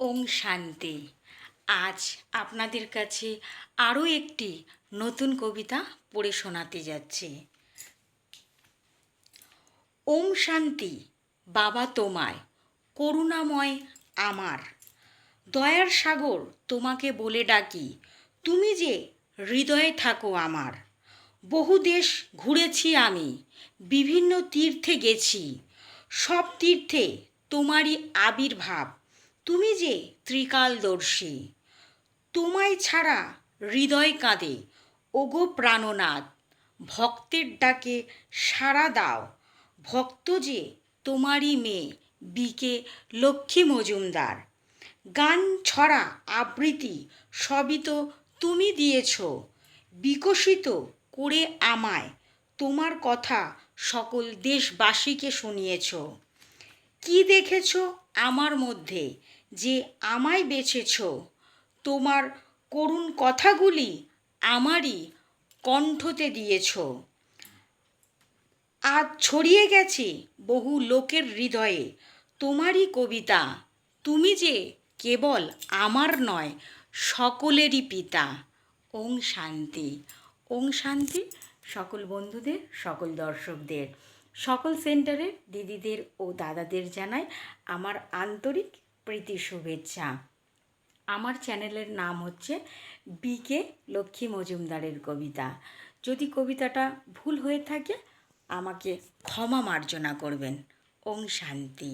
ওম শান্তি। আজ আপনাদের কাছে আরও একটি নতুন কবিতা পড়ে শোনাতে যাচ্ছি। ওম শান্তি। বাবা তোমায়, করুণাময় আমার, দয়ার সাগর তোমাকে বলে ডাকি, তুমি যে হৃদয়ে থাকো আমার। বহু দেশ ঘুরেছি আমি, বিভিন্ন তীর্থে গেছি, সব তীর্থে তোমারই আবির্ভাব, তুমি যে ত্রিকালদর্শী। তোমায় ছাড়া হৃদয় কাঁদে, ওগো প্রাণনাথ, ভক্তের ডাকে সাড়া দাও। ভক্ত যে তোমারই মেয়ে, বিকে লক্ষ্মী মজুমদার। গান ছড়া আবৃত্তি সবই তো তুমি দিয়েছ, বিকশিত করে আমায় তোমার কথা সকল দেশবাসীকে শুনিয়েছ। কি দেখেছ আমার মধ্যে যে আমায় বেছেছ, তোমার করুণ কথাগুলি আমারই কণ্ঠতে দিয়েছ। আজ ছড়িয়ে গেছে বহু লোকের হৃদয়ে তোমারই কবিতা, তুমি যে কেবল আমার নয় সকলেরই পিতা। ওং শান্তি। ওং শান্তি সকল বন্ধুদের, সকল দর্শকদের, সকল সেন্টারের দিদিদের ও দাদাদের জানাই আমার আন্তরিক প্রীতি শুভেচ্ছা। আমার চ্যানেলের নাম হচ্ছে বিকে লক্ষ্মী মজুমদারের কবিতা। যদি কবিতাটা ভুল হয়ে থাকে আমাকে ক্ষমা মার্জনা করবেন। ওং শান্তি।